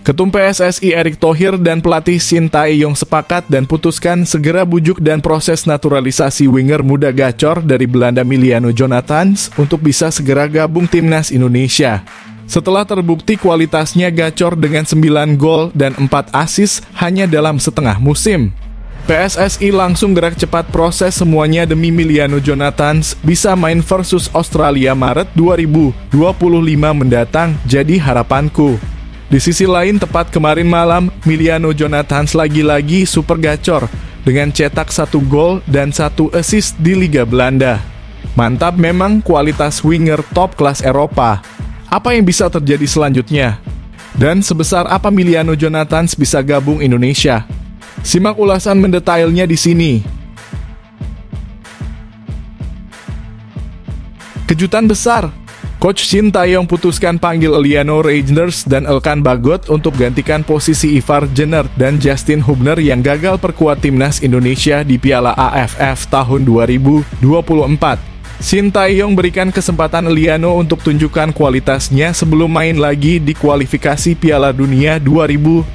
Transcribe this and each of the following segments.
Ketum PSSI Erick Thohir dan pelatih Shin Tae-yong sepakat dan putuskan segera bujuk dan proses naturalisasi winger muda gacor dari Belanda Emiliano Jonathans untuk bisa segera gabung timnas Indonesia. Setelah terbukti kualitasnya gacor dengan 9 gol dan 4 assist hanya dalam setengah musim, PSSI langsung gerak cepat proses semuanya demi Emiliano Jonathans bisa main versus Australia Maret 2025 mendatang, jadi harapanku. Di sisi lain, tepat kemarin malam, Emiliano Jonathans lagi-lagi super gacor dengan cetak 1 gol dan 1 assist di Liga Belanda. Mantap memang kualitas winger top kelas Eropa. Apa yang bisa terjadi selanjutnya? Dan sebesar apa Emiliano Jonathans bisa gabung Indonesia? Simak ulasan mendetailnya di sini. Kejutan besar. Coach Shin Tae-yong putuskan panggil Eliano Reijnders dan Elkan Bagot untuk gantikan posisi Ivar Jenner dan Justin Hubner yang gagal perkuat timnas Indonesia di Piala AFF tahun 2024. Shin Tae-yong berikan kesempatan Eliano untuk tunjukkan kualitasnya sebelum main lagi di kualifikasi Piala Dunia 2026.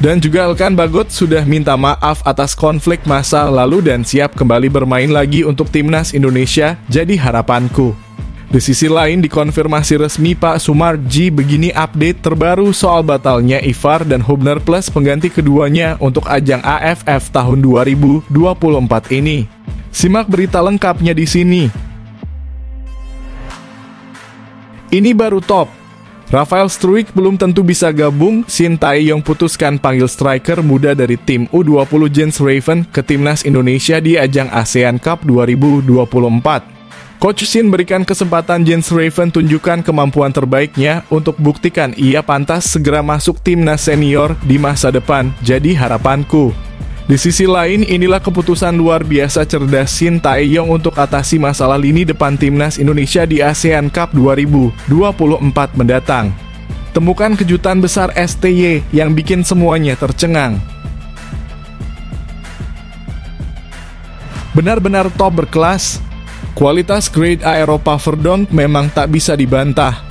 Dan juga Elkan Bagot sudah minta maaf atas konflik masa lalu dan siap kembali bermain lagi untuk timnas Indonesia, jadi harapanku. Di sisi lain, dikonfirmasi resmi Pak Sumarji, begini update terbaru soal batalnya Ivar dan Hubner plus pengganti keduanya untuk ajang AFF tahun 2024 ini. Simak berita lengkapnya di sini. Ini baru top. Rafael Struijk belum tentu bisa gabung. Shin Tae-yong putuskan panggil striker muda dari tim U20 Jens Raven ke timnas Indonesia di ajang ASEAN Cup 2024. Coach Shin berikan kesempatan Jens Raven tunjukkan kemampuan terbaiknya untuk buktikan ia pantas segera masuk timnas senior di masa depan, jadi harapanku. Di sisi lain, inilah keputusan luar biasa cerdas Shin Tae-yong untuk atasi masalah lini depan timnas Indonesia di ASEAN Cup 2024 mendatang. Temukan kejutan besar STY yang bikin semuanya tercengang. Benar-benar top berkelas. Kualitas Grade A Eropa Verdonk memang tak bisa dibantah.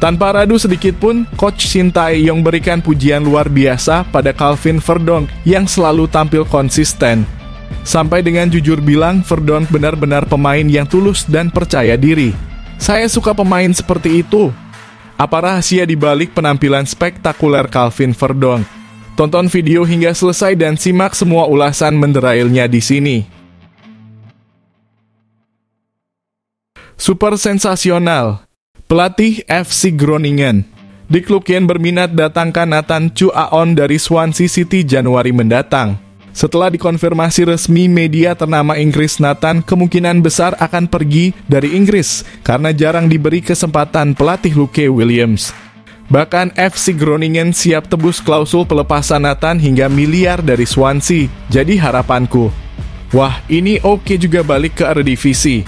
Tanpa ragu sedikit pun, Coach Shin Tae-yong berikan pujian luar biasa pada Calvin Verdonk yang selalu tampil konsisten. Sampai dengan jujur bilang, Verdonk benar-benar pemain yang tulus dan percaya diri. Saya suka pemain seperti itu. Apa rahasia di balik penampilan spektakuler Calvin Verdonk? Tonton video hingga selesai dan simak semua ulasan menderailnya di sini. Super sensasional. Pelatih FC Groningen. Dick Lukian berminat datangkan Nathan Chu Aon dari Swansea City Januari mendatang. Setelah dikonfirmasi resmi media ternama Inggris, Nathan kemungkinan besar akan pergi dari Inggris karena jarang diberi kesempatan pelatih Luke Williams. Bahkan FC Groningen siap tebus klausul pelepasan Nathan hingga miliar dari Swansea. Jadi harapanku, wah ini oke juga balik ke Eredivisie.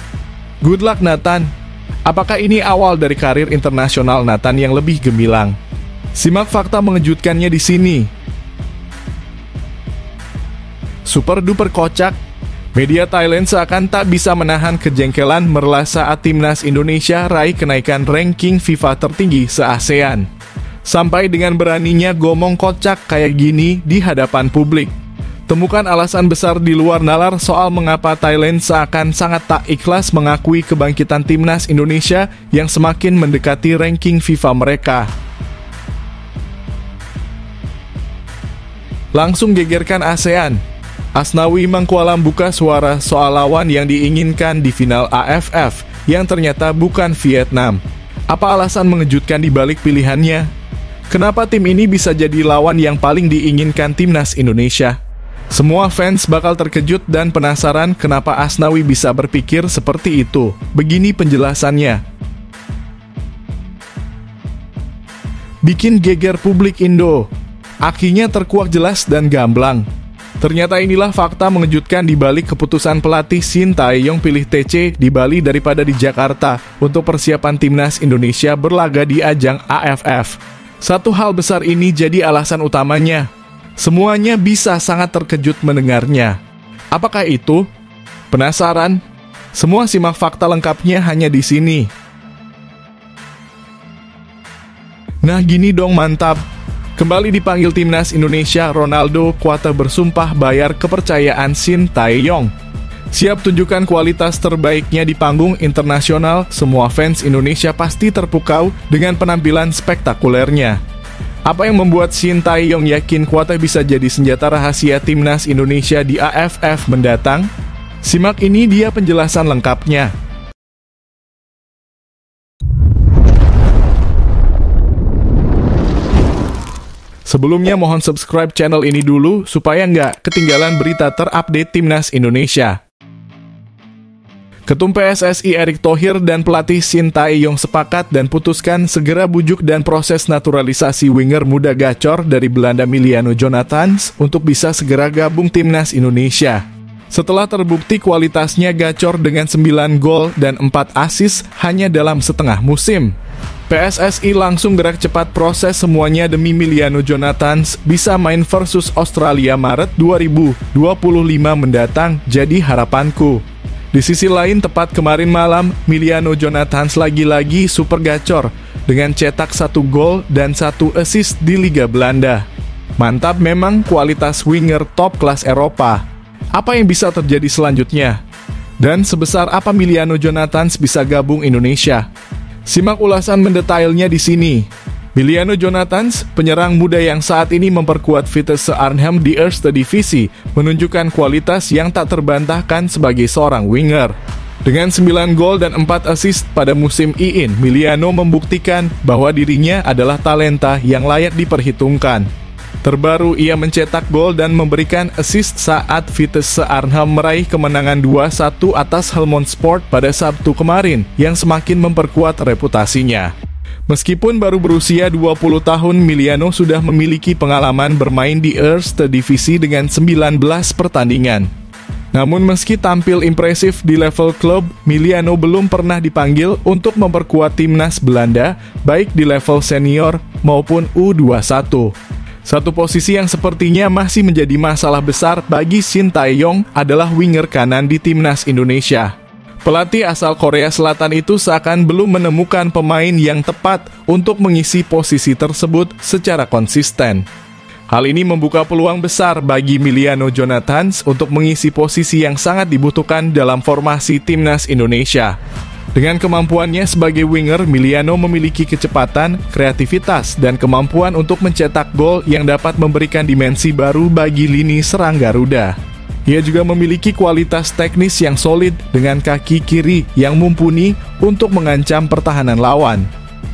Good luck Nathan. Apakah ini awal dari karir internasional Nathan yang lebih gemilang? Simak fakta mengejutkannya di sini. Super duper kocak. Media Thailand seakan tak bisa menahan kejengkelan merela saat timnas Indonesia raih kenaikan ranking FIFA tertinggi se-ASEAN. Sampai dengan beraninya ngomong kocak kayak gini di hadapan publik. Temukan alasan besar di luar nalar soal mengapa Thailand seakan sangat tak ikhlas mengakui kebangkitan timnas Indonesia yang semakin mendekati ranking FIFA mereka. Langsung gegerkan ASEAN. Asnawi Mangkualam buka suara soal lawan yang diinginkan di final AFF yang ternyata bukan Vietnam. Apa alasan mengejutkan di balik pilihannya? Kenapa tim ini bisa jadi lawan yang paling diinginkan timnas Indonesia? Semua fans bakal terkejut dan penasaran kenapa Asnawi bisa berpikir seperti itu. Begini penjelasannya. Bikin geger publik Indo. Akinya terkuak jelas dan gamblang. Ternyata inilah fakta mengejutkan di balik keputusan pelatih Shin Tae-yong pilih TC di Bali daripada di Jakarta untuk persiapan timnas Indonesia berlaga di ajang AFF. Satu hal besar ini jadi alasan utamanya. Semuanya bisa sangat terkejut mendengarnya. Apakah itu? Penasaran? Semua simak fakta lengkapnya hanya di sini. Nah gini dong mantap. Kembali dipanggil timnas Indonesia, Ronaldo kuat bersumpah bayar kepercayaan Shin Tae-yong. Siap tunjukkan kualitas terbaiknya di panggung internasional, semua fans Indonesia pasti terpukau dengan penampilan spektakulernya. Apa yang membuat Shin Tae-yong yakin kuat bisa jadi senjata rahasia timnas Indonesia di AFF mendatang? Simak ini dia penjelasan lengkapnya. Sebelumnya mohon subscribe channel ini dulu supaya nggak ketinggalan berita terupdate timnas Indonesia. Ketum PSSI Erick Thohir dan pelatih Shin Tae-yong sepakat dan putuskan segera bujuk dan proses naturalisasi winger muda gacor dari Belanda Emiliano Jonathans untuk bisa segera gabung timnas Indonesia. Setelah terbukti kualitasnya gacor dengan 9 gol dan 4 assist hanya dalam setengah musim, PSSI langsung gerak cepat proses semuanya demi Emiliano Jonathans bisa main versus Australia Maret 2025 mendatang, jadi harapanku. Di sisi lain, tepat kemarin malam, Emiliano Jonathans lagi-lagi super gacor dengan cetak 1 gol dan 1 assist di Liga Belanda. Mantap memang kualitas winger top kelas Eropa. Apa yang bisa terjadi selanjutnya? Dan sebesar apa Emiliano Jonathans bisa gabung Indonesia? Simak ulasan mendetailnya di sini. Emiliano Jonathans, penyerang muda yang saat ini memperkuat Vitesse Arnhem di Eerste Divisie, menunjukkan kualitas yang tak terbantahkan sebagai seorang winger. Dengan 9 gol dan 4 assist pada musim ini, Emiliano membuktikan bahwa dirinya adalah talenta yang layak diperhitungkan. Terbaru ia mencetak gol dan memberikan assist saat Vitesse Arnhem meraih kemenangan 2-1 atas Helmond Sport pada Sabtu kemarin yang semakin memperkuat reputasinya. Meskipun baru berusia 20 tahun, Emiliano sudah memiliki pengalaman bermain di Eerste Divisie dengan 19 pertandingan. Namun meski tampil impresif di level klub, Emiliano belum pernah dipanggil untuk memperkuat timnas Belanda, baik di level senior maupun U21. Satu posisi yang sepertinya masih menjadi masalah besar bagi Shin Tae-yong adalah winger kanan di timnas Indonesia. Pelatih asal Korea Selatan itu seakan belum menemukan pemain yang tepat untuk mengisi posisi tersebut secara konsisten. Hal ini membuka peluang besar bagi Emiliano Jonathans untuk mengisi posisi yang sangat dibutuhkan dalam formasi timnas Indonesia. Dengan kemampuannya sebagai winger, Emiliano memiliki kecepatan, kreativitas, dan kemampuan untuk mencetak gol yang dapat memberikan dimensi baru bagi lini serang Garuda. Ia juga memiliki kualitas teknis yang solid dengan kaki kiri yang mumpuni untuk mengancam pertahanan lawan.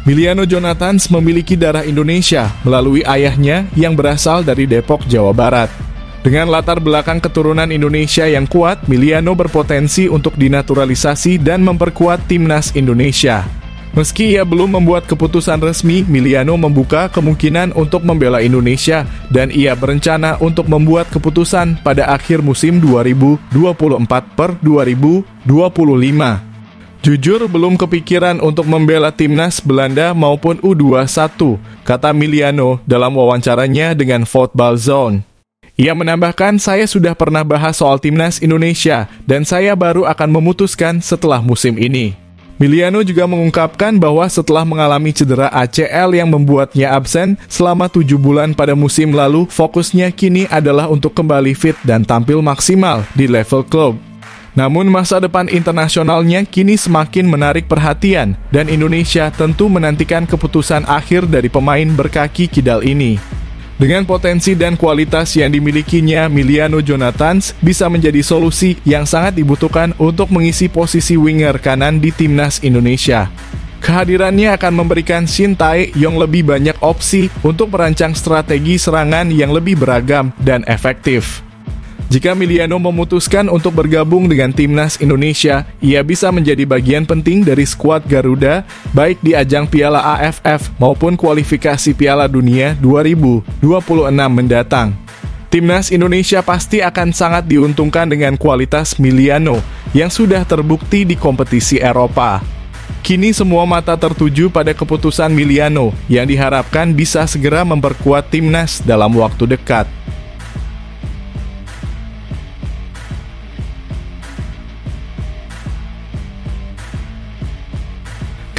Emiliano Jonathans memiliki darah Indonesia melalui ayahnya yang berasal dari Depok, Jawa Barat. Dengan latar belakang keturunan Indonesia yang kuat, Emiliano berpotensi untuk dinaturalisasi dan memperkuat timnas Indonesia. Meski ia belum membuat keputusan resmi, Emiliano membuka kemungkinan untuk membela Indonesia dan ia berencana untuk membuat keputusan pada akhir musim 2024/2025. Jujur belum kepikiran untuk membela timnas Belanda maupun U21, kata Emiliano dalam wawancaranya dengan Football Zone. Ia menambahkan, saya sudah pernah bahas soal timnas Indonesia dan saya baru akan memutuskan setelah musim ini. Emiliano juga mengungkapkan bahwa setelah mengalami cedera ACL yang membuatnya absen selama 7 bulan pada musim lalu, fokusnya kini adalah untuk kembali fit dan tampil maksimal di level klub. Namun masa depan internasionalnya kini semakin menarik perhatian dan Indonesia tentu menantikan keputusan akhir dari pemain berkaki kidal ini. Dengan potensi dan kualitas yang dimilikinya, Emiliano Jonathans bisa menjadi solusi yang sangat dibutuhkan untuk mengisi posisi winger kanan di timnas Indonesia. Kehadirannya akan memberikan Shin Tae-yong lebih banyak opsi untuk merancang strategi serangan yang lebih beragam dan efektif. Jika Emiliano memutuskan untuk bergabung dengan timnas Indonesia, ia bisa menjadi bagian penting dari skuad Garuda, baik di ajang Piala AFF maupun kualifikasi Piala Dunia 2026 mendatang. Timnas Indonesia pasti akan sangat diuntungkan dengan kualitas Emiliano yang sudah terbukti di kompetisi Eropa. Kini semua mata tertuju pada keputusan Emiliano yang diharapkan bisa segera memperkuat timnas dalam waktu dekat.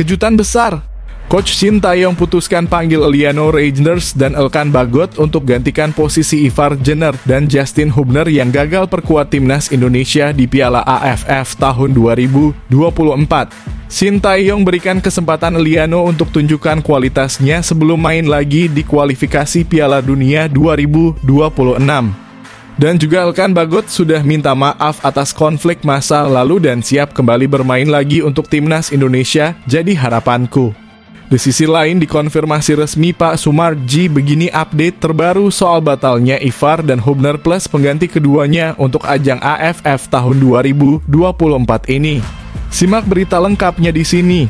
Kejutan besar. Coach Shin Tae-yong putuskan panggil Liano Reijnders dan Elkan Bagot untuk gantikan posisi Ivar Jenner dan Justin Hubner yang gagal perkuat timnas Indonesia di Piala AFF tahun 2024. Shin Tae-yong berikan kesempatan Liano untuk tunjukkan kualitasnya sebelum main lagi di kualifikasi Piala Dunia 2026. Dan juga Elkan Bagot sudah minta maaf atas konflik masa lalu dan siap kembali bermain lagi untuk timnas Indonesia, jadi harapanku. Di sisi lain, dikonfirmasi resmi Pak Sumarji, begini update terbaru soal batalnya Ivar dan Hubner plus pengganti keduanya untuk ajang AFF tahun 2024 ini. Simak berita lengkapnya di sini.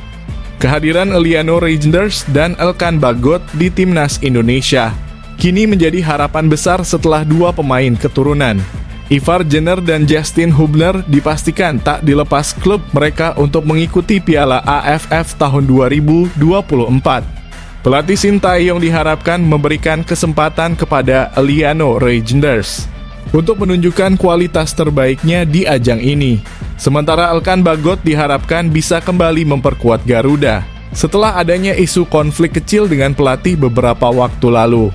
Kehadiran Liano Reijnders dan Elkan Bagot di timnas Indonesia kini menjadi harapan besar setelah dua pemain keturunan. Ivar Jenner dan Justin Hubner dipastikan tak dilepas klub mereka untuk mengikuti Piala AFF tahun 2024. Pelatih Shin Tae-yong diharapkan memberikan kesempatan kepada Liano Reijnders untuk menunjukkan kualitas terbaiknya di ajang ini. Sementara Elkan Bagot diharapkan bisa kembali memperkuat Garuda setelah adanya isu konflik kecil dengan pelatih beberapa waktu lalu.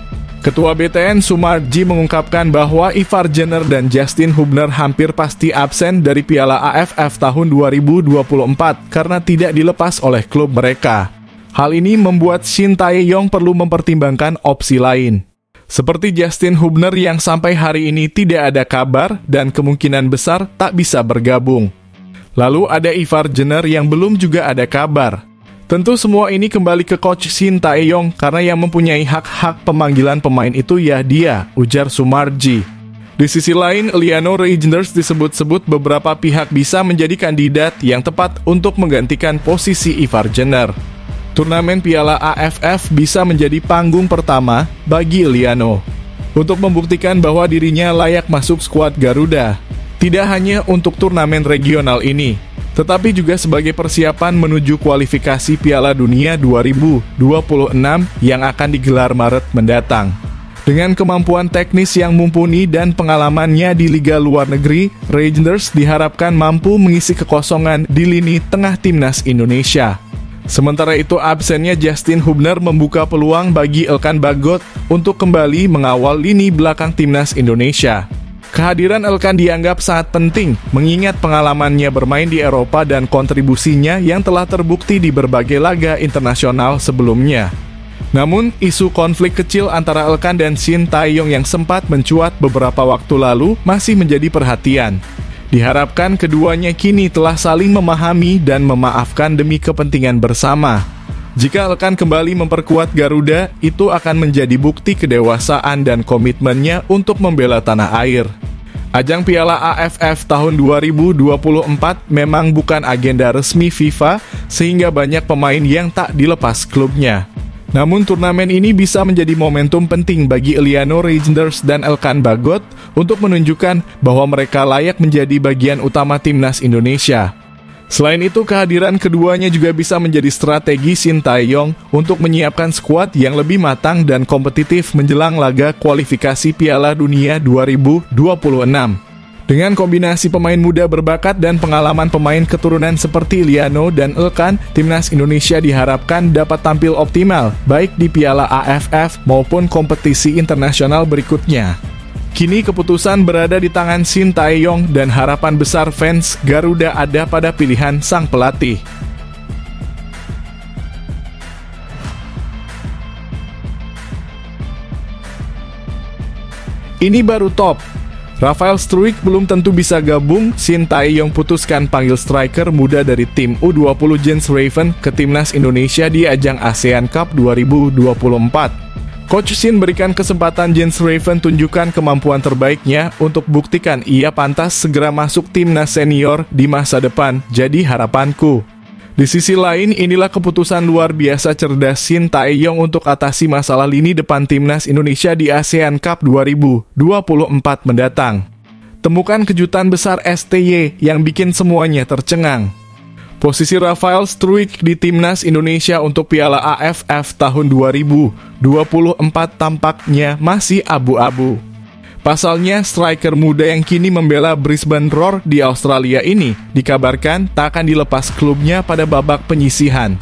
Ketua BTN Sumarji mengungkapkan bahwa Ivar Jenner dan Justin Hubner hampir pasti absen dari Piala AFF tahun 2024 karena tidak dilepas oleh klub mereka. Hal ini membuat Shin Tae-yong perlu mempertimbangkan opsi lain. Seperti Justin Hubner yang sampai hari ini tidak ada kabar dan kemungkinan besar tak bisa bergabung. Lalu ada Ivar Jenner yang belum juga ada kabar. Tentu semua ini kembali ke Coach Shin Tae-yong karena yang mempunyai hak-hak pemanggilan pemain itu ya dia, ujar Sumarji. Di sisi lain, Liano Reijnders disebut-sebut beberapa pihak bisa menjadi kandidat yang tepat untuk menggantikan posisi Ivar Jenner. Turnamen Piala AFF bisa menjadi panggung pertama bagi Liano untuk membuktikan bahwa dirinya layak masuk skuad Garuda. Tidak hanya untuk turnamen regional ini, tetapi juga sebagai persiapan menuju kualifikasi Piala Dunia 2026 yang akan digelar Maret mendatang. Dengan kemampuan teknis yang mumpuni dan pengalamannya di liga luar negeri, Reijnders diharapkan mampu mengisi kekosongan di lini tengah timnas Indonesia. Sementara itu, absennya Justin Hubner membuka peluang bagi Elkan Bagot untuk kembali mengawal lini belakang timnas Indonesia. Kehadiran Elkan dianggap sangat penting, mengingat pengalamannya bermain di Eropa dan kontribusinya yang telah terbukti di berbagai laga internasional sebelumnya. Namun, isu konflik kecil antara Elkan dan Shin Tae-yong yang sempat mencuat beberapa waktu lalu masih menjadi perhatian. Diharapkan keduanya kini telah saling memahami dan memaafkan demi kepentingan bersama. Jika Elkan kembali memperkuat Garuda, itu akan menjadi bukti kedewasaan dan komitmennya untuk membela tanah air. Ajang Piala AFF tahun 2024 memang bukan agenda resmi FIFA, sehingga banyak pemain yang tak dilepas klubnya. Namun turnamen ini bisa menjadi momentum penting bagi Liano Reijnders dan Elkan Bagot untuk menunjukkan bahwa mereka layak menjadi bagian utama timnas Indonesia. Selain itu, kehadiran keduanya juga bisa menjadi strategi Shin Tae-yong untuk menyiapkan skuad yang lebih matang dan kompetitif menjelang laga kualifikasi Piala Dunia 2026. Dengan kombinasi pemain muda berbakat dan pengalaman pemain keturunan seperti Liano dan Elkan, timnas Indonesia diharapkan dapat tampil optimal baik di Piala AFF maupun kompetisi internasional berikutnya. Kini keputusan berada di tangan Shin Tae-yong dan harapan besar fans Garuda ada pada pilihan sang pelatih. Ini baru top. Rafael Struijk belum tentu bisa gabung. Shin Tae-yong putuskan panggil striker muda dari tim U20 Jens Raven ke timnas Indonesia di ajang ASEAN Cup 2024. Coach Shin berikan kesempatan Jens Raven tunjukkan kemampuan terbaiknya untuk buktikan ia pantas segera masuk timnas senior di masa depan, jadi harapanku. Di sisi lain, inilah keputusan luar biasa cerdas Shin Tae-yong untuk atasi masalah lini depan timnas Indonesia di ASEAN Cup 2024 mendatang. Temukan kejutan besar STY yang bikin semuanya tercengang. Posisi Rafael Struijk di timnas Indonesia untuk Piala AFF tahun 2024 tampaknya masih abu-abu. Pasalnya, striker muda yang kini membela Brisbane Roar di Australia ini dikabarkan tak akan dilepas klubnya pada babak penyisihan.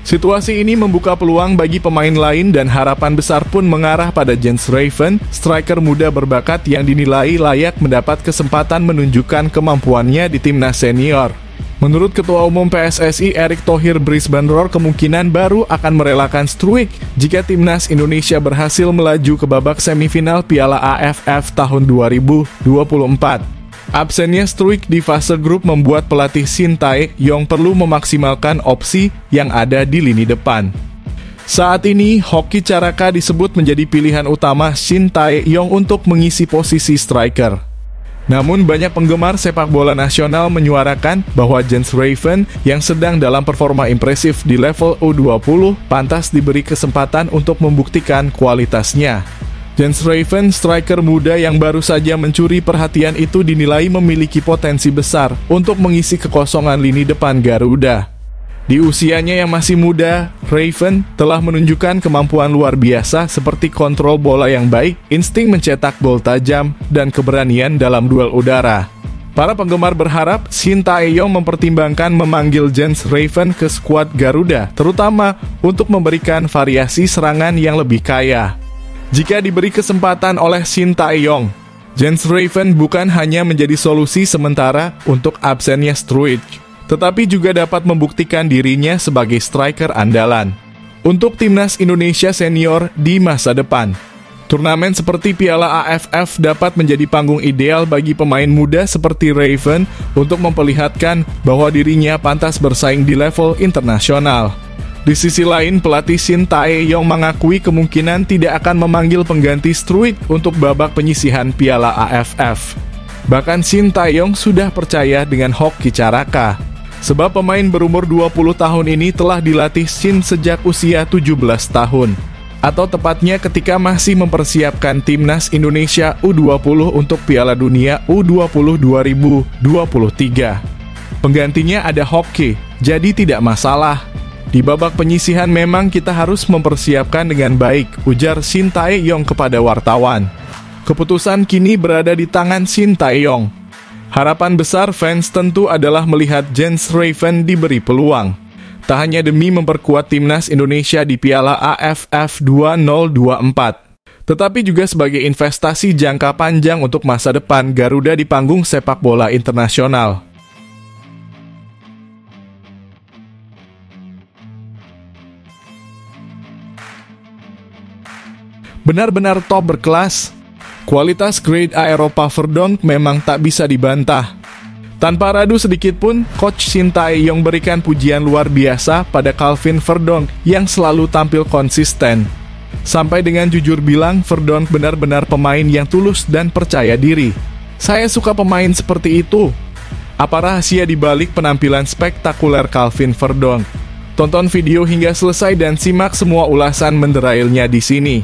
Situasi ini membuka peluang bagi pemain lain dan harapan besar pun mengarah pada Jens Raven, striker muda berbakat yang dinilai layak mendapat kesempatan menunjukkan kemampuannya di timnas senior. Menurut Ketua Umum PSSI Erick Thohir, Brisbane Roar kemungkinan baru akan merelakan Struijk jika timnas Indonesia berhasil melaju ke babak semifinal Piala AFF tahun 2024. Absennya Struijk di fase grup membuat pelatih Shin Tae-yong perlu memaksimalkan opsi yang ada di lini depan. Saat ini, Hoki Caraka disebut menjadi pilihan utama Shin Tae-yong untuk mengisi posisi striker. Namun banyak penggemar sepak bola nasional menyuarakan bahwa Jens Raven yang sedang dalam performa impresif di level U20 pantas diberi kesempatan untuk membuktikan kualitasnya. Jens Raven, striker muda yang baru saja mencuri perhatian itu dinilai memiliki potensi besar untuk mengisi kekosongan lini depan Garuda. Di usianya yang masih muda, Raven telah menunjukkan kemampuan luar biasa seperti kontrol bola yang baik, insting mencetak gol tajam, dan keberanian dalam duel udara. Para penggemar berharap Shin Tae-yong mempertimbangkan memanggil Jens Raven ke skuad Garuda, terutama untuk memberikan variasi serangan yang lebih kaya. Jika diberi kesempatan oleh Shin Tae-yong, Jens Raven bukan hanya menjadi solusi sementara untuk absennya Struijk, tetapi juga dapat membuktikan dirinya sebagai striker andalan untuk timnas Indonesia senior di masa depan. Turnamen seperti Piala AFF dapat menjadi panggung ideal bagi pemain muda seperti Raven untuk memperlihatkan bahwa dirinya pantas bersaing di level internasional. Di sisi lain, pelatih Shin Tae-yong mengakui kemungkinan tidak akan memanggil pengganti Struijk untuk babak penyisihan Piala AFF. Bahkan Shin Tae-yong sudah percaya dengan Hoki Caraka, sebab pemain berumur 20 tahun ini telah dilatih Shin sejak usia 17 tahun, atau tepatnya ketika masih mempersiapkan timnas Indonesia U20 untuk Piala Dunia U20 2023. Penggantinya ada Hoki, jadi tidak masalah. Di babak penyisihan memang kita harus mempersiapkan dengan baik, ujar Shin Tae-yong kepada wartawan. Keputusan kini berada di tangan Shin Tae-yong. Harapan besar fans tentu adalah melihat Jens Raven diberi peluang. Tak hanya demi memperkuat timnas Indonesia di Piala AFF 2024, tetapi juga sebagai investasi jangka panjang untuk masa depan Garuda di panggung sepak bola internasional. Benar-benar top berkelas. Kualitas grade A Eropa Verdonk memang tak bisa dibantah. Tanpa ragu sedikit pun, Coach Shin Tae-yong berikan pujian luar biasa pada Calvin Verdonk yang selalu tampil konsisten. Sampai dengan jujur bilang, Verdonk benar-benar pemain yang tulus dan percaya diri. Saya suka pemain seperti itu. Apa rahasia di balik penampilan spektakuler Calvin Verdonk? Tonton video hingga selesai dan simak semua ulasan menderailnya di sini.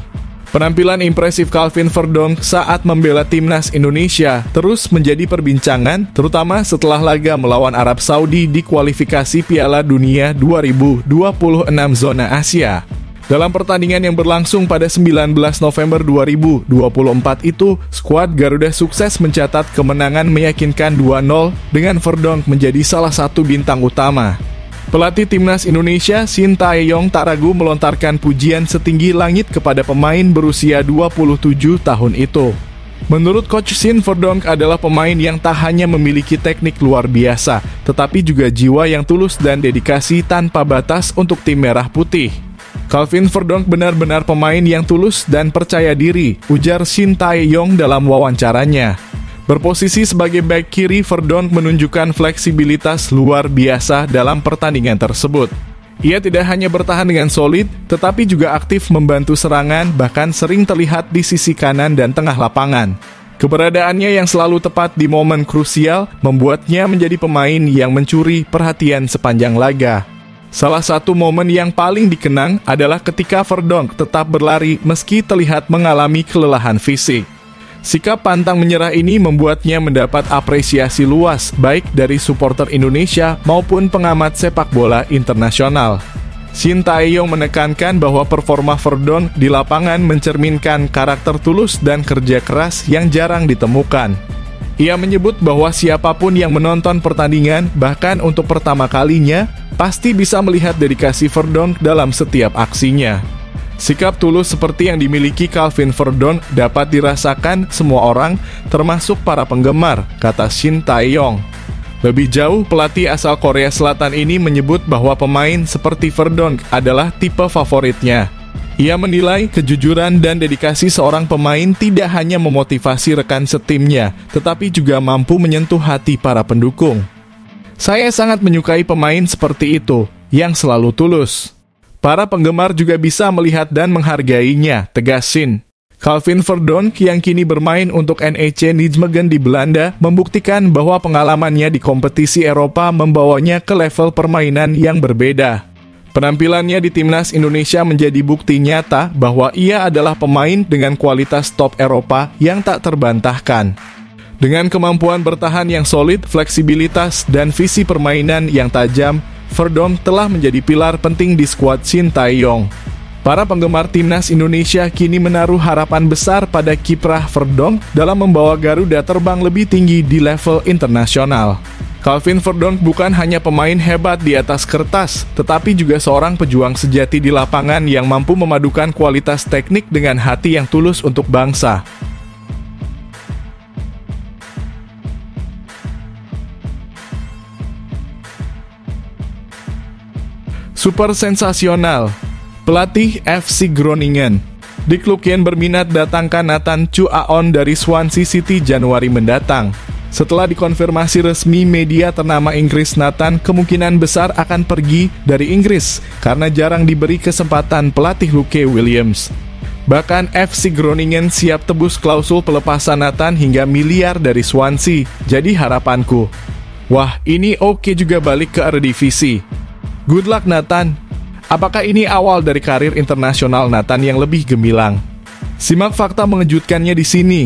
Penampilan impresif Calvin Verdonk saat membela timnas Indonesia terus menjadi perbincangan, terutama setelah laga melawan Arab Saudi di kualifikasi Piala Dunia 2026 zona Asia. Dalam pertandingan yang berlangsung pada 19 November 2024 itu, skuad Garuda sukses mencatat kemenangan meyakinkan 2-0 dengan Verdonk menjadi salah satu bintang utama. Pelatih timnas Indonesia Shin Tae-yong tak ragu melontarkan pujian setinggi langit kepada pemain berusia 27 tahun itu. Menurut Coach Shin, Verdonk adalah pemain yang tak hanya memiliki teknik luar biasa, tetapi juga jiwa yang tulus dan dedikasi tanpa batas untuk tim merah putih. Calvin Verdonk benar-benar pemain yang tulus dan percaya diri, ujar Shin Tae-yong dalam wawancaranya. Berposisi sebagai bek kiri, Verdonk menunjukkan fleksibilitas luar biasa dalam pertandingan tersebut. Ia tidak hanya bertahan dengan solid, tetapi juga aktif membantu serangan, bahkan sering terlihat di sisi kanan dan tengah lapangan. Keberadaannya yang selalu tepat di momen krusial membuatnya menjadi pemain yang mencuri perhatian sepanjang laga. Salah satu momen yang paling dikenang adalah ketika Verdonk tetap berlari meski terlihat mengalami kelelahan fisik. Sikap pantang menyerah ini membuatnya mendapat apresiasi luas baik dari supporter Indonesia maupun pengamat sepak bola internasional. Shin Tae-yong menekankan bahwa performa Verdonk di lapangan mencerminkan karakter tulus dan kerja keras yang jarang ditemukan. Ia menyebut bahwa siapapun yang menonton pertandingan, bahkan untuk pertama kalinya, pasti bisa melihat dedikasi Verdonk dalam setiap aksinya. Sikap tulus seperti yang dimiliki Calvin Verdonk dapat dirasakan semua orang, termasuk para penggemar, kata Shin Tae-yong. Lebih jauh, pelatih asal Korea Selatan ini menyebut bahwa pemain seperti Verdonk adalah tipe favoritnya. Ia menilai kejujuran dan dedikasi seorang pemain tidak hanya memotivasi rekan setimnya, tetapi juga mampu menyentuh hati para pendukung. Saya sangat menyukai pemain seperti itu, yang selalu tulus. Para penggemar juga bisa melihat dan menghargainya, tegas Shin. Calvin Verdonk yang kini bermain untuk NEC Nijmegen di Belanda membuktikan bahwa pengalamannya di kompetisi Eropa membawanya ke level permainan yang berbeda. Penampilannya di Timnas Indonesia menjadi bukti nyata bahwa ia adalah pemain dengan kualitas top Eropa yang tak terbantahkan. Dengan kemampuan bertahan yang solid, fleksibilitas, dan visi permainan yang tajam, Verdonk telah menjadi pilar penting di skuad Shin Tae-yong. Para penggemar Timnas Indonesia kini menaruh harapan besar pada kiprah Verdonk dalam membawa Garuda terbang lebih tinggi di level internasional. Calvin Verdonk bukan hanya pemain hebat di atas kertas, tetapi juga seorang pejuang sejati di lapangan yang mampu memadukan kualitas teknik dengan hati yang tulus untuk bangsa. Super sensasional. Pelatih FC Groningen. Dick Lukian berminat datangkan Nathan Chu Aon dari Swansea City Januari mendatang. Setelah dikonfirmasi resmi media ternama Inggris, Nathan kemungkinan besar akan pergi dari Inggris karena jarang diberi kesempatan pelatih Luke Williams. Bahkan FC Groningen siap tebus klausul pelepasan Nathan hingga miliar dari Swansea. Jadi harapanku, wah ini oke juga balik ke Eredivisie. Good luck Nathan. Apakah ini awal dari karir internasional Nathan yang lebih gemilang? Simak fakta mengejutkannya di sini.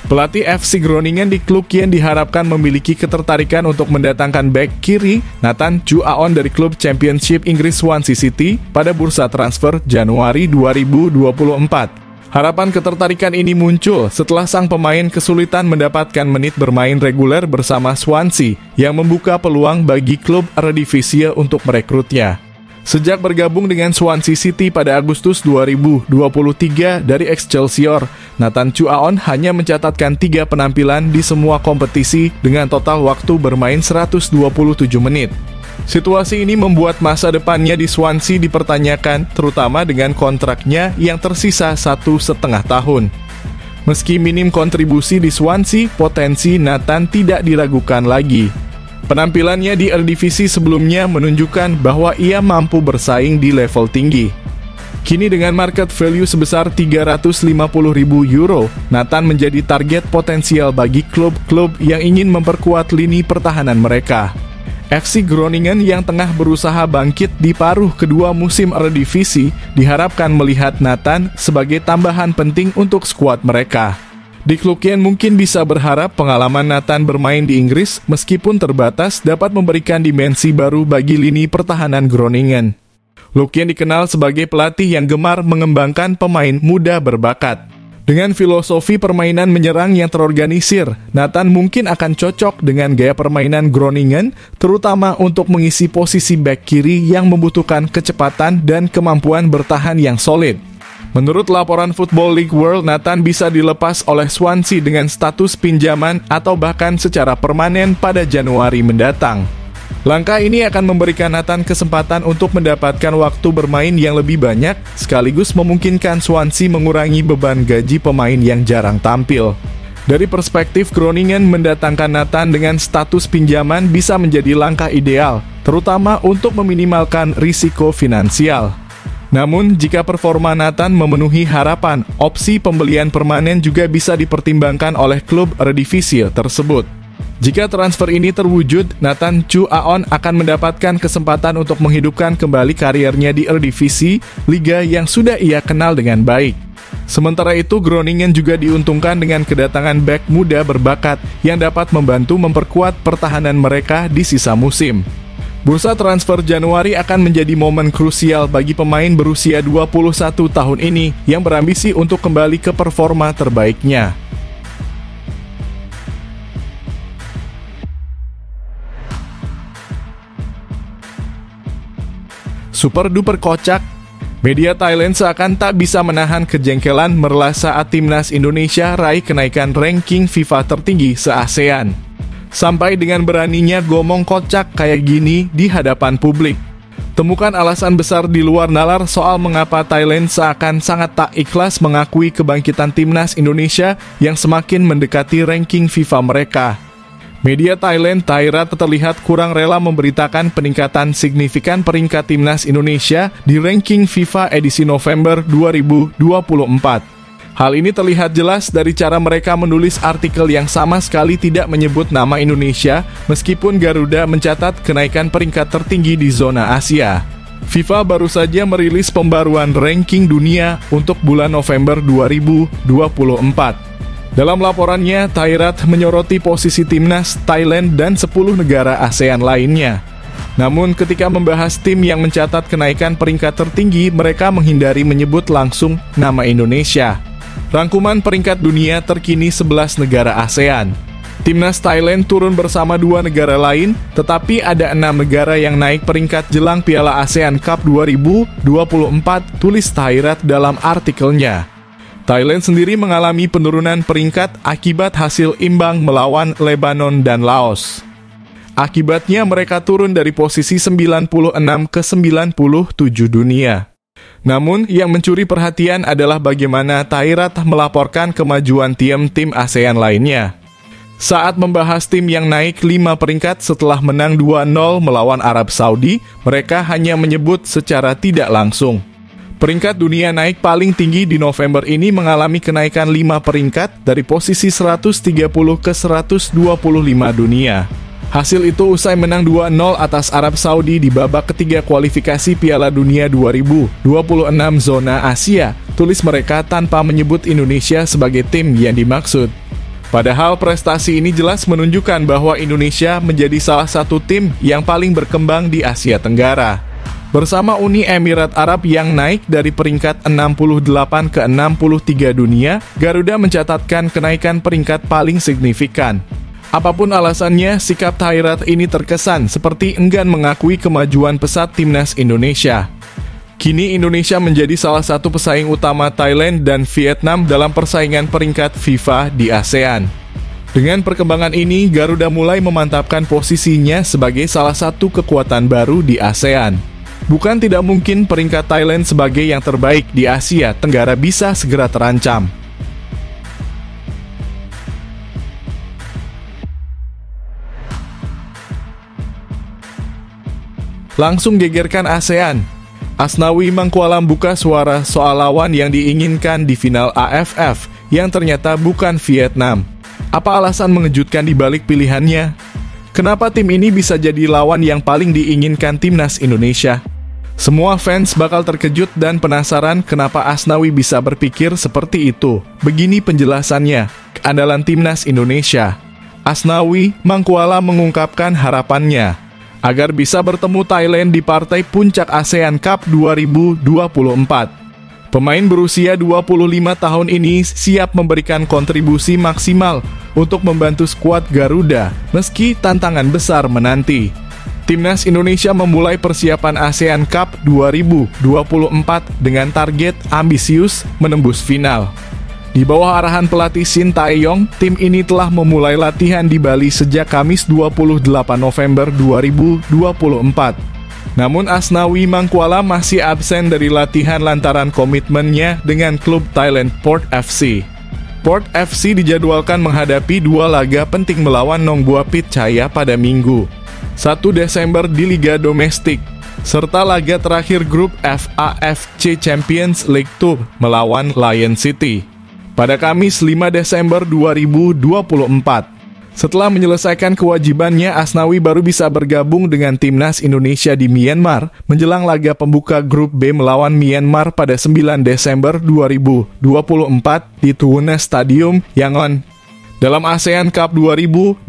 Pelatih FC Groningen Dick Lukian diharapkan memiliki ketertarikan untuk mendatangkan bek kiri Nathan Chu Aon dari klub Championship Inggris Swansea City pada bursa transfer Januari 2024. Harapan ketertarikan ini muncul setelah sang pemain kesulitan mendapatkan menit bermain reguler bersama Swansea yang membuka peluang bagi klub Eredivisie untuk merekrutnya. Sejak bergabung dengan Swansea City pada Agustus 2023 dari Excelsior, Nathan Chu Aon hanya mencatatkan 3 penampilan di semua kompetisi dengan total waktu bermain 127 menit. Situasi ini membuat masa depannya di Swansea dipertanyakan, terutama dengan kontraknya yang tersisa 1,5 tahun. Meski minim kontribusi di Swansea, potensi Nathan tidak diragukan lagi. Penampilannya di Eredivisie sebelumnya menunjukkan bahwa ia mampu bersaing di level tinggi. Kini dengan market value sebesar 350.000 euro, Nathan menjadi target potensial bagi klub-klub yang ingin memperkuat lini pertahanan mereka. FC Groningen yang tengah berusaha bangkit di paruh kedua musim Eredivisie diharapkan melihat Nathan sebagai tambahan penting untuk skuad mereka. Dick Lukian mungkin bisa berharap pengalaman Nathan bermain di Inggris meskipun terbatas dapat memberikan dimensi baru bagi lini pertahanan Groningen. Lukian dikenal sebagai pelatih yang gemar mengembangkan pemain muda berbakat. Dengan filosofi permainan menyerang yang terorganisir, Nathan mungkin akan cocok dengan gaya permainan Groningen, terutama untuk mengisi posisi bek kiri yang membutuhkan kecepatan dan kemampuan bertahan yang solid. Menurut laporan Football League World, Nathan bisa dilepas oleh Swansea dengan status pinjaman atau bahkan secara permanen pada Januari mendatang. Langkah ini akan memberikan Nathan kesempatan untuk mendapatkan waktu bermain yang lebih banyak, sekaligus memungkinkan Swansea mengurangi beban gaji pemain yang jarang tampil. Dari perspektif Groningen, mendatangkan Nathan dengan status pinjaman bisa menjadi langkah ideal, terutama untuk meminimalkan risiko finansial. Namun, jika performa Nathan memenuhi harapan, opsi pembelian permanen juga bisa dipertimbangkan oleh klub Eredivisie tersebut. Jika transfer ini terwujud, Nathan Chu Aon akan mendapatkan kesempatan untuk menghidupkan kembali karirnya di Eredivisie, liga yang sudah ia kenal dengan baik. Sementara itu, Groningen juga diuntungkan dengan kedatangan bek muda berbakat yang dapat membantu memperkuat pertahanan mereka di sisa musim. Bursa transfer Januari akan menjadi momen krusial bagi pemain berusia 21 tahun ini yang berambisi untuk kembali ke performa terbaiknya. super duper kocak? Media Thailand seakan tak bisa menahan kejengkelan merela saat timnas Indonesia raih kenaikan ranking FIFA tertinggi se-ASEAN. Sampai dengan beraninya ngomong kocak kayak gini di hadapan publik. Temukan alasan besar di luar nalar soal mengapa Thailand seakan sangat tak ikhlas mengakui kebangkitan timnas Indonesia yang semakin mendekati ranking FIFA mereka. Media Thailand Thairat terlihat kurang rela memberitakan peningkatan signifikan peringkat timnas Indonesia di ranking FIFA edisi November 2024. Hal ini terlihat jelas dari cara mereka menulis artikel yang sama sekali tidak menyebut nama Indonesia, meskipun Garuda mencatat kenaikan peringkat tertinggi di zona Asia. FIFA baru saja merilis pembaruan ranking dunia untuk bulan November 2024. Dalam laporannya, Thairat menyoroti posisi timnas Thailand dan 10 negara ASEAN lainnya. Namun ketika membahas tim yang mencatat kenaikan peringkat tertinggi, mereka menghindari menyebut langsung nama Indonesia. Rangkuman peringkat dunia terkini 11 negara ASEAN. Timnas Thailand turun bersama 2 negara lain, tetapi ada 6 negara yang naik peringkat jelang Piala ASEAN Cup 2024, tulis Thairat dalam artikelnya. Thailand sendiri mengalami penurunan peringkat akibat hasil imbang melawan Lebanon dan Laos. Akibatnya mereka turun dari posisi 96 ke 97 dunia. Namun, yang mencuri perhatian adalah bagaimana Thairat melaporkan kemajuan tim-tim ASEAN lainnya. Saat membahas tim yang naik 5 peringkat setelah menang 2-0 melawan Arab Saudi, mereka hanya menyebut secara tidak langsung. Peringkat dunia naik paling tinggi di November ini mengalami kenaikan 5 peringkat dari posisi 130 ke 125 dunia. Hasil itu usai menang 2-0 atas Arab Saudi di babak ketiga kualifikasi Piala Dunia 2026 zona Asia, tulis mereka tanpa menyebut Indonesia sebagai tim yang dimaksud. Padahal prestasi ini jelas menunjukkan bahwa Indonesia menjadi salah satu tim yang paling berkembang di Asia Tenggara. Bersama Uni Emirat Arab yang naik dari peringkat 68 ke 63 dunia, Garuda mencatatkan kenaikan peringkat paling signifikan. Apapun alasannya, sikap Thairat ini terkesan seperti enggan mengakui kemajuan pesat timnas Indonesia. Kini Indonesia menjadi salah satu pesaing utama Thailand dan Vietnam dalam persaingan peringkat FIFA di ASEAN. Dengan perkembangan ini, Garuda mulai memantapkan posisinya sebagai salah satu kekuatan baru di ASEAN. Bukan tidak mungkin peringkat Thailand sebagai yang terbaik di Asia Tenggara bisa segera terancam. Langsung gegerkan ASEAN. Asnawi Mangkualam buka suara soal lawan yang diinginkan di final AFF yang ternyata bukan Vietnam. Apa alasan mengejutkan di balik pilihannya? Kenapa tim ini bisa jadi lawan yang paling diinginkan timnas Indonesia? Semua fans bakal terkejut dan penasaran kenapa Asnawi bisa berpikir seperti itu. Begini penjelasannya, keandalan timnas Indonesia. Asnawi Mangkualam mengungkapkan harapannya agar bisa bertemu Thailand di partai puncak ASEAN Cup 2024. Pemain berusia 25 tahun ini siap memberikan kontribusi maksimal untuk membantu skuad Garuda meski tantangan besar menanti. Timnas Indonesia memulai persiapan ASEAN Cup 2024 dengan target ambisius menembus final. Di bawah arahan pelatih Shin Tae-yong, tim ini telah memulai latihan di Bali sejak Kamis 28 November 2024. Namun Asnawi Mangkualam masih absen dari latihan lantaran komitmennya dengan klub Thailand Port FC. Port FC dijadwalkan menghadapi 2 laga penting melawan Nong Bua Pitchaya pada Minggu, 1 Desember di Liga Domestik, serta laga terakhir grup FAFC Champions League 2 melawan Lion City pada Kamis 5 Desember 2024. Setelah menyelesaikan kewajibannya, Asnawi baru bisa bergabung dengan timnas Indonesia di Myanmar menjelang laga pembuka grup B melawan Myanmar pada 9 Desember 2024 di Tuwuna Stadium, Yangon. Dalam ASEAN Cup 2024,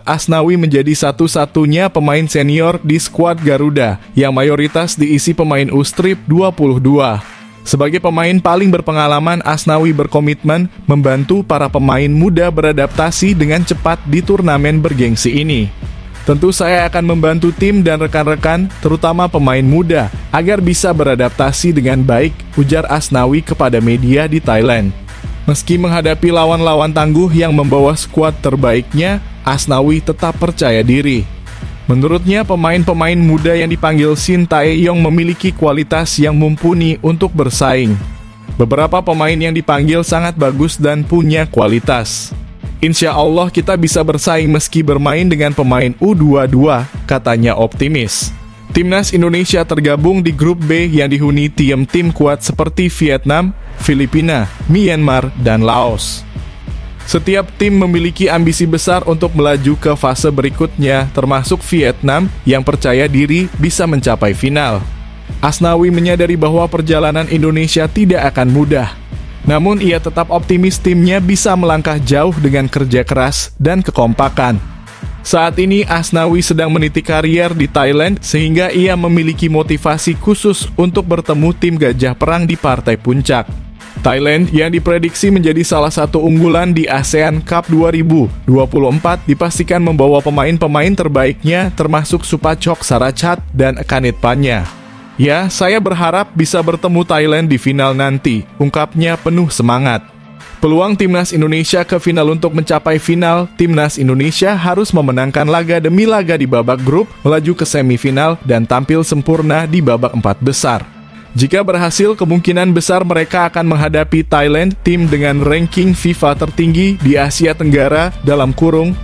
Asnawi menjadi satu-satunya pemain senior di skuad Garuda yang mayoritas diisi pemain U-Strip 22. Sebagai pemain paling berpengalaman, Asnawi berkomitmen membantu para pemain muda beradaptasi dengan cepat di turnamen bergengsi ini. Tentu saya akan membantu tim dan rekan-rekan, terutama pemain muda, agar bisa beradaptasi dengan baik, ujar Asnawi kepada media di Thailand. Meski menghadapi lawan-lawan tangguh yang membawa skuad terbaiknya, Asnawi tetap percaya diri. Menurutnya, pemain-pemain muda yang dipanggil Shin Tae-yong memiliki kualitas yang mumpuni untuk bersaing. Beberapa pemain yang dipanggil sangat bagus dan punya kualitas. Insya Allah kita bisa bersaing meski bermain dengan pemain U22, katanya optimis. Timnas Indonesia tergabung di grup B yang dihuni tim-tim kuat seperti Vietnam, Filipina, Myanmar, dan Laos. Setiap tim memiliki ambisi besar untuk melaju ke fase berikutnya, termasuk Vietnam yang percaya diri bisa mencapai final. Asnawi menyadari bahwa perjalanan Indonesia tidak akan mudah. Namun ia tetap optimis timnya bisa melangkah jauh dengan kerja keras dan kekompakan. Saat ini Asnawi sedang meniti karier di Thailand sehingga ia memiliki motivasi khusus untuk bertemu tim Gajah Perang di partai puncak. Thailand yang diprediksi menjadi salah satu unggulan di ASEAN Cup 2024 dipastikan membawa pemain-pemain terbaiknya termasuk Supachok Sarachat dan Kanit Panya. Ya, saya berharap bisa bertemu Thailand di final nanti, ungkapnya penuh semangat. Peluang Timnas Indonesia ke final. Untuk mencapai final, Timnas Indonesia harus memenangkan laga demi laga di babak grup, melaju ke semifinal, dan tampil sempurna di babak 4 besar. Jika berhasil, kemungkinan besar mereka akan menghadapi Thailand, tim dengan ranking FIFA tertinggi di Asia Tenggara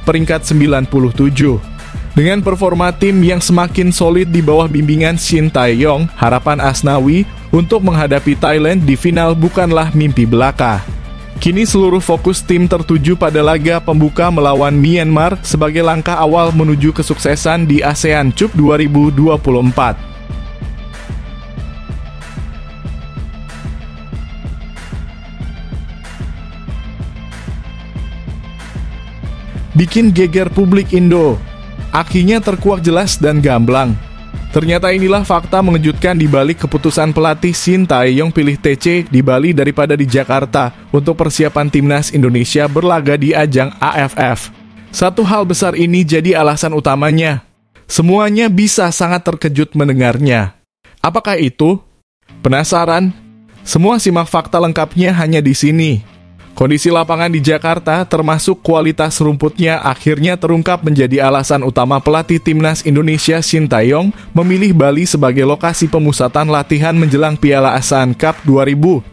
(peringkat 97). Dengan performa tim yang semakin solid di bawah bimbingan Shin Tae-yong, harapan Asnawi untuk menghadapi Thailand di final bukanlah mimpi belaka. Kini seluruh fokus tim tertuju pada laga pembuka melawan Myanmar sebagai langkah awal menuju kesuksesan di ASEAN Cup 2024. Bikin geger publik Indo. Aksinya terkuak jelas dan gamblang. Ternyata inilah fakta mengejutkan di balik keputusan pelatih Shin Tae-yong pilih TC di Bali daripada di Jakarta untuk persiapan Timnas Indonesia berlaga di ajang AFF. Satu hal besar ini jadi alasan utamanya. Semuanya bisa sangat terkejut mendengarnya. Apakah itu? Penasaran? Semua simak fakta lengkapnya hanya di sini. Kondisi lapangan di Jakarta, termasuk kualitas rumputnya, akhirnya terungkap menjadi alasan utama pelatih Timnas Indonesia Shin Tae-yong memilih Bali sebagai lokasi pemusatan latihan menjelang Piala ASEAN Cup 2024.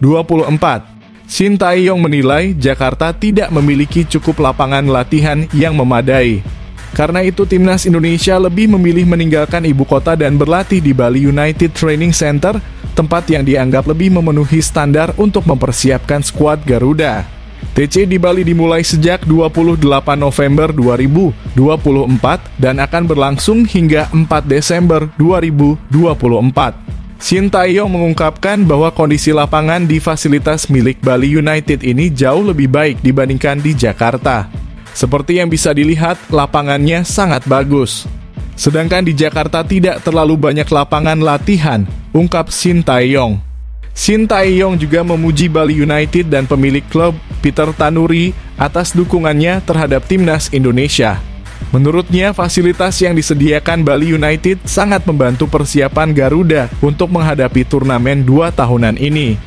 Shin Tae-yong menilai Jakarta tidak memiliki cukup lapangan latihan yang memadai. Karena itu Timnas Indonesia lebih memilih meninggalkan ibu kota dan berlatih di Bali United Training Center, tempat yang dianggap lebih memenuhi standar untuk mempersiapkan skuad Garuda. TC di Bali dimulai sejak 28 November 2024 dan akan berlangsung hingga 4 Desember 2024. Shin Tae-yong mengungkapkan bahwa kondisi lapangan di fasilitas milik Bali United ini jauh lebih baik dibandingkan di Jakarta. Seperti yang bisa dilihat, lapangannya sangat bagus. Sedangkan di Jakarta tidak terlalu banyak lapangan latihan, ungkap Shin Tae-yong. Shin Tae-yong juga memuji Bali United dan pemilik klub, Peter Tanuri, atas dukungannya terhadap Timnas Indonesia. Menurutnya, fasilitas yang disediakan Bali United sangat membantu persiapan Garuda untuk menghadapi turnamen 2 tahunan ini.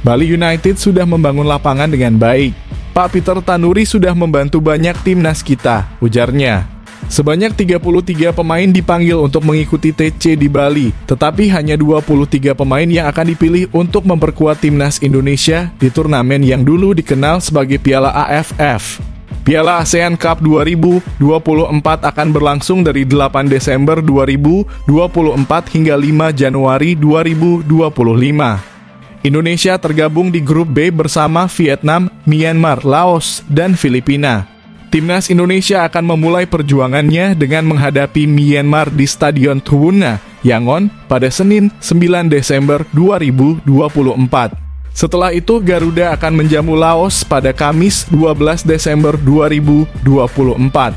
Bali United sudah membangun lapangan dengan baik. Pak Peter Tanuri sudah membantu banyak timnas kita, ujarnya. Sebanyak 33 pemain dipanggil untuk mengikuti TC di Bali, tetapi hanya 23 pemain yang akan dipilih untuk memperkuat Timnas Indonesia di turnamen yang dulu dikenal sebagai Piala AFF. Piala ASEAN Cup 2024 akan berlangsung dari 8 Desember 2024 hingga 5 Januari 2025. Indonesia tergabung di grup B bersama Vietnam, Myanmar, Laos, dan Filipina. Timnas Indonesia akan memulai perjuangannya dengan menghadapi Myanmar di Stadion Thuna, Yangon pada Senin 9 Desember 2024. Setelah itu Garuda akan menjamu Laos pada Kamis 12 Desember 2024.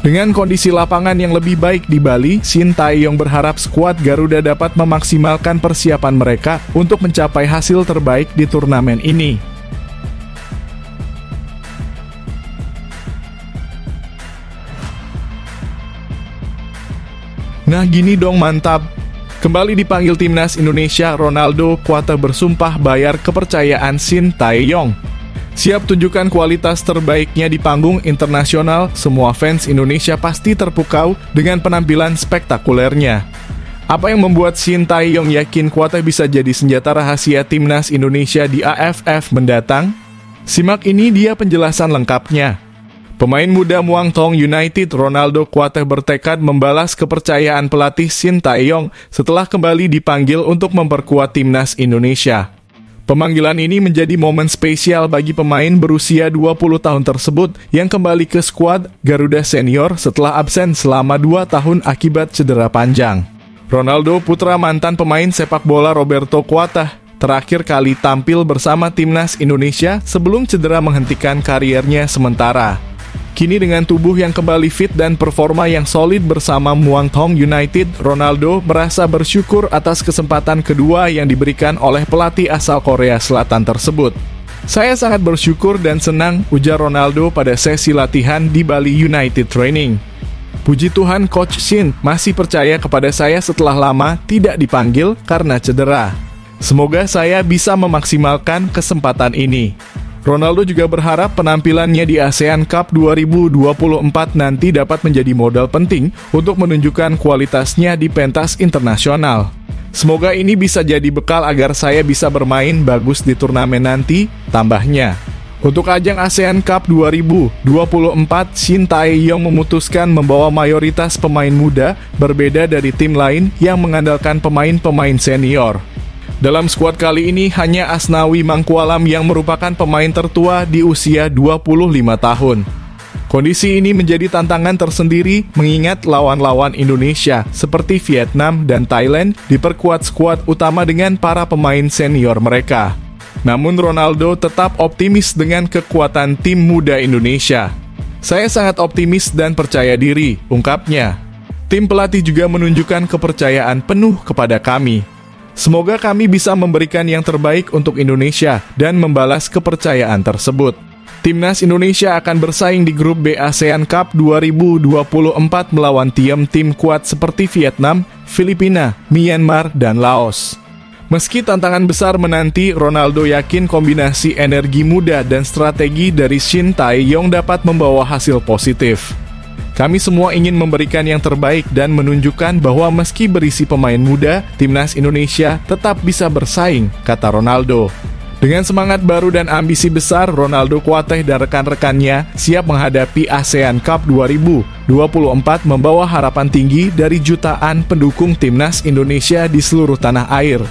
Dengan kondisi lapangan yang lebih baik di Bali, Shin Tae-yong berharap skuad Garuda dapat memaksimalkan persiapan mereka untuk mencapai hasil terbaik di turnamen ini. Nah gini dong mantap. Kembali dipanggil timnas Indonesia, Ronaldo kuat bersumpah bayar kepercayaan Shin Tae-yong. Siap tunjukkan kualitas terbaiknya di panggung internasional, semua fans Indonesia pasti terpukau dengan penampilan spektakulernya. Apa yang membuat Shin Tae-yong yakin kuat bisa jadi senjata rahasia timnas Indonesia di AFF mendatang? Simak ini dia penjelasan lengkapnya. Pemain muda Muangthong United Ronaldo Kuateh bertekad membalas kepercayaan pelatih Shin Tae-yong setelah kembali dipanggil untuk memperkuat timnas Indonesia. Pemanggilan ini menjadi momen spesial bagi pemain berusia 20 tahun tersebut yang kembali ke skuad Garuda Senior setelah absen selama 2 tahun akibat cedera panjang. Ronaldo, putra mantan pemain sepak bola Roberto Kuateh, terakhir kali tampil bersama timnas Indonesia sebelum cedera menghentikan kariernya sementara. Kini dengan tubuh yang kembali fit dan performa yang solid bersama Muangthong United, Ronaldo merasa bersyukur atas kesempatan kedua yang diberikan oleh pelatih asal Korea Selatan tersebut. Saya sangat bersyukur dan senang, ujar Ronaldo pada sesi latihan di Bali United Training. Puji Tuhan Coach Shin masih percaya kepada saya setelah lama tidak dipanggil karena cedera. Semoga saya bisa memaksimalkan kesempatan ini. Ronaldo juga berharap penampilannya di ASEAN Cup 2024 nanti dapat menjadi modal penting untuk menunjukkan kualitasnya di pentas internasional. Semoga ini bisa jadi bekal agar saya bisa bermain bagus di turnamen nanti, tambahnya. Untuk ajang ASEAN Cup 2024, Shin Tae-yong memutuskan membawa mayoritas pemain muda berbeda dari tim lain yang mengandalkan pemain-pemain senior. Dalam skuad kali ini hanya Asnawi Mangkualam yang merupakan pemain tertua di usia 25 tahun. Kondisi ini menjadi tantangan tersendiri mengingat lawan-lawan Indonesia seperti Vietnam dan Thailand diperkuat skuad utama dengan para pemain senior mereka. Namun Ronaldo tetap optimis dengan kekuatan tim muda Indonesia. Saya sangat optimis dan percaya diri, ungkapnya. Tim pelatih juga menunjukkan kepercayaan penuh kepada kami. Semoga kami bisa memberikan yang terbaik untuk Indonesia dan membalas kepercayaan tersebut. Timnas Indonesia akan bersaing di grup B ASEAN Cup 2024 melawan tim kuat seperti Vietnam, Filipina, Myanmar, dan Laos. Meski tantangan besar menanti, Ronaldo yakin kombinasi energi muda dan strategi dari Shin Tae-yong dapat membawa hasil positif. Kami semua ingin memberikan yang terbaik dan menunjukkan bahwa meski berisi pemain muda, timnas Indonesia tetap bisa bersaing, kata Ronaldo. Dengan semangat baru dan ambisi besar, Ronaldo Kuateh dan rekan-rekannya siap menghadapi ASEAN Cup 2024 membawa harapan tinggi dari jutaan pendukung timnas Indonesia di seluruh tanah air.